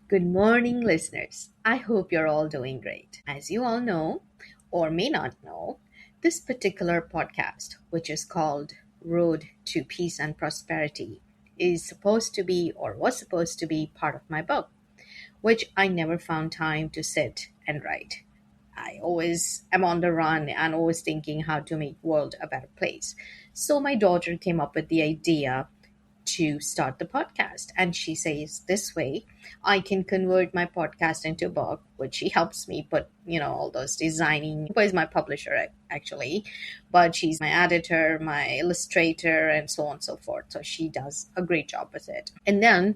Good morning, listeners. I hope you're all doing great. As you all know, or may not know, this particular podcast, which is called Road to Peace and Prosperity, is supposed to be or was supposed to be part of my book, which I never found time to sit and write. I always am on the run and always thinking how to make world a better place. So my daughter came up with the idea to start the podcast. And she says, this way, I can convert my podcast into a book, which she helps me put, all those designing. Who is my publisher, actually, but she's my editor, my illustrator, and so on and so forth. So she does a great job with it. And then,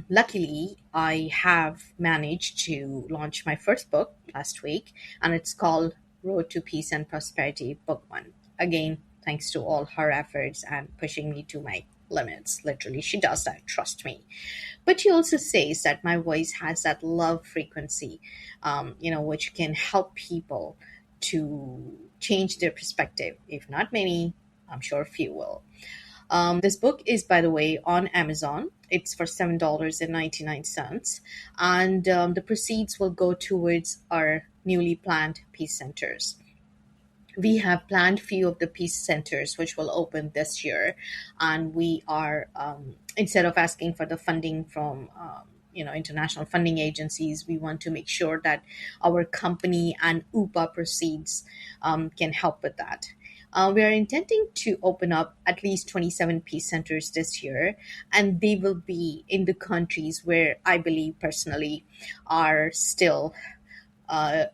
luckily, I have managed to launch my first book last week, and it's called Road to Peace and Prosperity, Book One. Again, thanks to all her efforts and pushing me to my limits. Literally, she does that, trust me. But she also says that my voice has that love frequency, which can help people to change their perspective. If not many, I'm sure few will. This book is, by the way, on Amazon. It's for $7.99. And the proceeds will go towards our newly planned peace centers. We have planned few of the peace centers which will open this year, and we are instead of asking for the funding from international funding agencies, we want to make sure that our company and UPA proceeds can help with that. We are intending to open up at least 27 peace centers this year, and they will be in the countries where I believe personally are still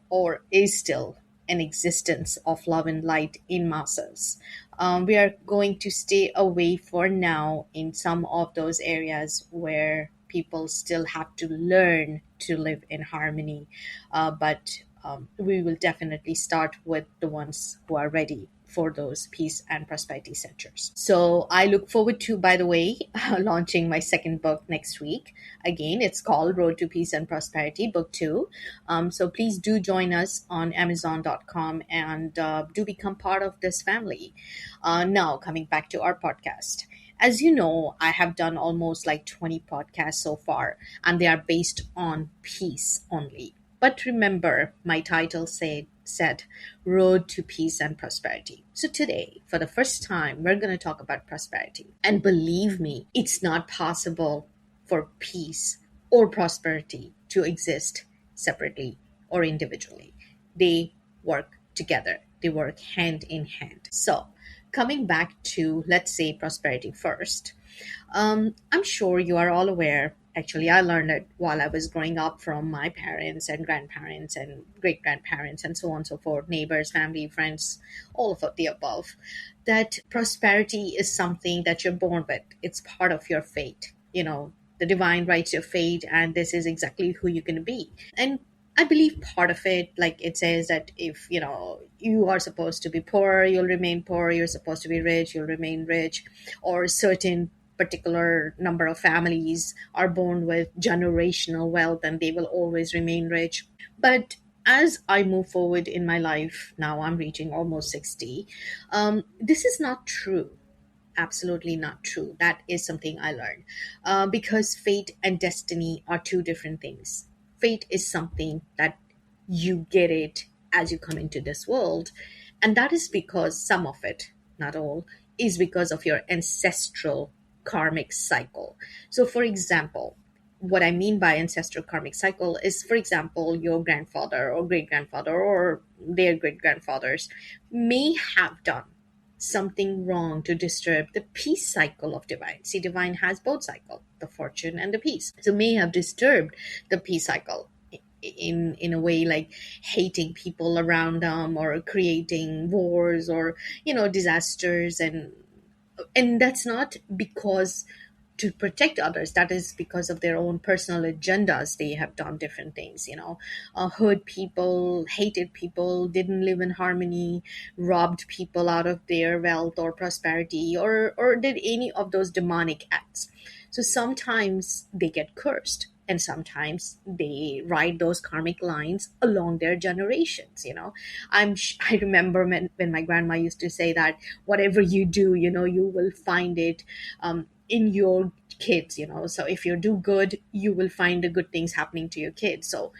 or is still an existence of love and light in masses. We are going to stay away for now in some of those areas where people still have to learn to live in harmony. But we will definitely start with the ones who are ready for those peace and prosperity centers. So I look forward to, by the way, launching my second book next week. Again, it's called Road to Peace and Prosperity, Book Two. So please do join us on Amazon.com and do become part of this family. Now, coming back to our podcast. As you know, I have done almost like 20 podcasts so far, and they are based on peace only. But remember, my title said Road to Peace and Prosperity. So today, for the first time, we're going to talk about prosperity. And believe me, it's not possible for peace or prosperity to exist separately or individually. They work together. They work hand in hand. So, coming back to, let's say, prosperity first, I'm sure you are all aware. Actually, I learned it while I was growing up from my parents and grandparents and great grandparents and so on and so forth, neighbors, family, friends, all of the above, that prosperity is something that you're born with. It's part of your fate. The divine writes your fate, and this is exactly who you're going to be. And I believe part of it, like it says that if, you are supposed to be poor, you'll remain poor. You're supposed to be rich, you'll remain rich. Or certain particular number of families are born with generational wealth and they will always remain rich. But as I move forward in my life, now I'm reaching almost 60, this is not true. Absolutely not true. That is something I learned. Because fate and destiny are two different things. Fate is something that you get it as you come into this world. And that is because some of it, not all, is because of your ancestral karmic cycle. So, for example, what I mean by ancestral karmic cycle is, for example, your grandfather or great grandfather or their great grandfathers may have done something wrong to disturb the peace cycle of divine. See, divine has both cycle, the fortune and the peace. So may have disturbed the peace cycle in a way, like hating people around them or creating wars or disasters, and that's not because to protect others. That is because of their own personal agendas. They have done different things, hurt people, hated people, didn't live in harmony, robbed people out of their wealth or prosperity, or did any of those demonic acts. So sometimes they get cursed, and sometimes they ride those karmic lines along their generations. I remember when my grandma used to say that whatever you do, you will find it in your kids, so if you do good, you will find the good things happening to your kids. So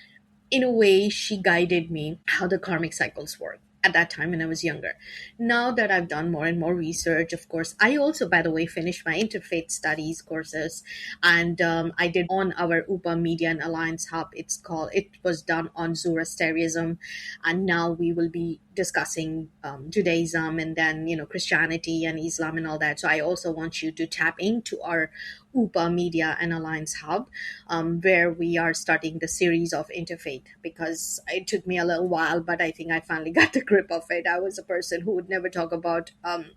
in a way, she guided me how the karmic cycles work at that time when I was younger. Now that I've done more and more research, of course, I also, by the way, finished my interfaith studies courses, and I did on our UPA Media and Alliance Hub. It was done on Zoroastrianism, and now we will be discussing Judaism, and then Christianity and Islam and all that. So I also want you to tap into our UPA Media and Alliance Hub, where we are starting the series of interfaith, because it took me a little while, but I think I finally got the grip of it. I was a person who would never talk about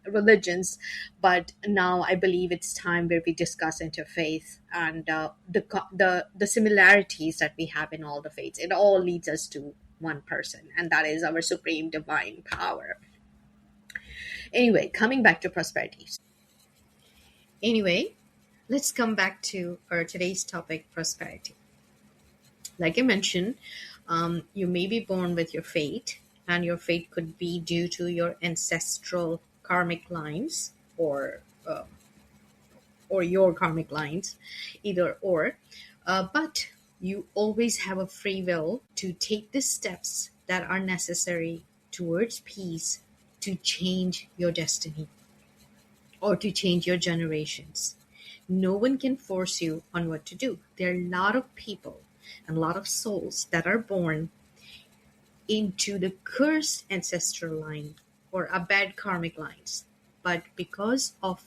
religions, but now I believe it's time where we discuss interfaith and the similarities that we have in all the faiths. It all leads us to one person, and that is our supreme divine power. Anyway, coming back to prosperity. Anyway, let's come back to our today's topic, prosperity. Like I mentioned, you may be born with your fate, and your fate could be due to your ancestral karmic lines, or your karmic lines, either or. But you always have a free will to take the steps that are necessary towards peace, to change your destiny or to change your generations. No one can force you on what to do. There are a lot of people and a lot of souls that are born into the cursed ancestral line or a bad karmic lines. But because of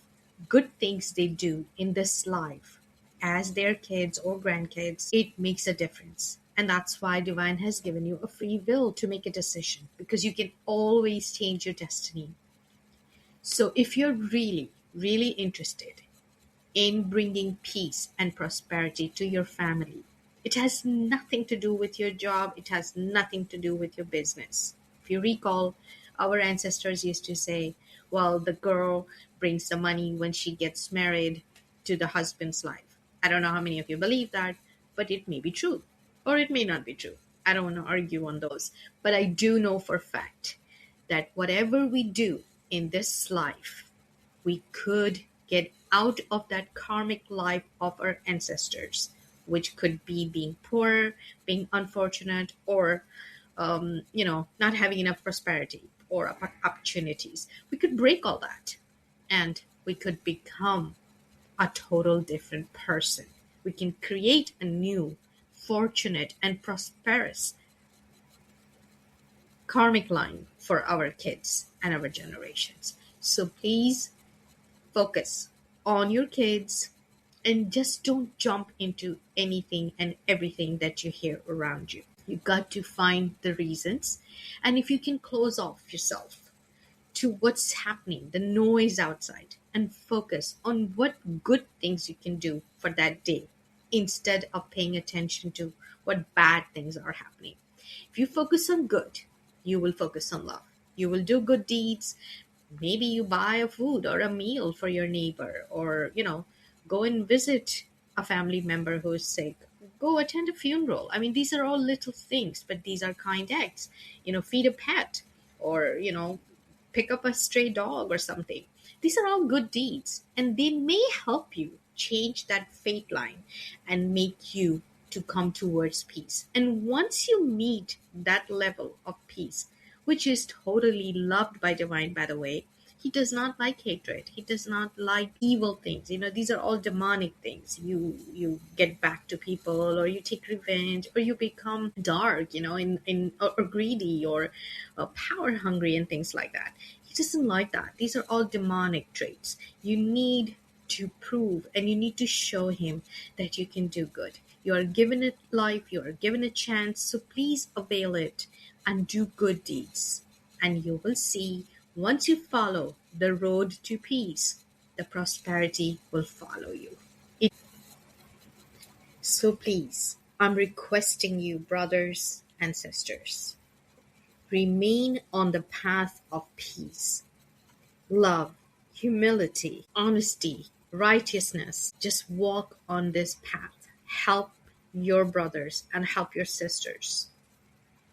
good things they do in this life, as their kids or grandkids, it makes a difference. And that's why Divine has given you a free will to make a decision, because you can always change your destiny. So if you're really, really interested in bringing peace and prosperity to your family, it has nothing to do with your job. It has nothing to do with your business. If you recall, our ancestors used to say, well, the girl brings the money when she gets married to the husband's life. I don't know how many of you believe that, but it may be true or it may not be true. I don't want to argue on those, but I do know for a fact that whatever we do in this life, we could get out of that karmic life of our ancestors, which could be being poor, being unfortunate, or not having enough prosperity or opportunities. We could break all that, and we could become a total different person. We can create a new, fortunate, and prosperous karmic line for our kids and our generations. So please focus on your kids and just don't jump into anything and everything that you hear around you. You got to find the reasons, and if you can close off yourself to what's happening, the noise outside, and focus on what good things you can do for that day instead of paying attention to what bad things are happening. If you focus on good, you will focus on love. You will do good deeds. Maybe you buy a food or a meal for your neighbor, or go and visit a family member who is sick. Go attend a funeral. I mean, these are all little things, but these are kind acts. Feed a pet, or pick up a stray dog or something. These are all good deeds, and they may help you change that fate line and make you to come towards peace. And once you meet that level of peace, which is totally loved by Divine, by the way, he does not like hatred. He does not like evil things. These are all demonic things. You get back to people, or you take revenge, or you become dark, or greedy, or power hungry, and things like that. He doesn't like that. These are all demonic traits. You need to prove, and you need to show him that you can do good. You are given a life. You are given a chance. So please avail it and do good deeds. And you will see, once you follow the road to peace, the prosperity will follow you. So please, I'm requesting you, brothers and sisters, remain on the path of peace, love, humility, honesty, righteousness. Just walk on this path. Help your brothers and help your sisters.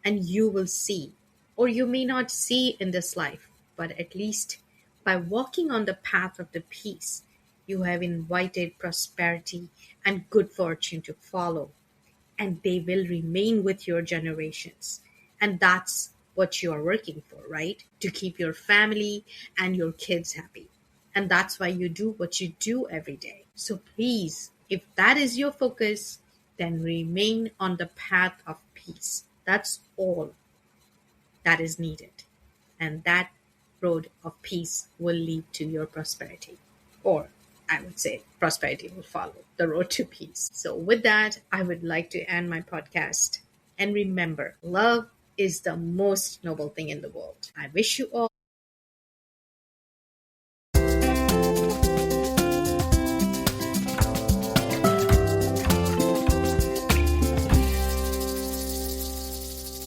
And you will see, or you may not see in this life, but at least by walking on the path of the peace, You have invited prosperity and good fortune to follow, and they will remain with your generations. And that's what you are working for, right? To keep your family and your kids happy. And that's why you do what you do every day. So please, if that is your focus, then remain on the path of peace. That's all that is needed. And that road of peace will lead to your prosperity. Or I would say prosperity will follow the road to peace. So, with that, I would like to end my podcast. And remember, love is the most noble thing in the world. I wish you all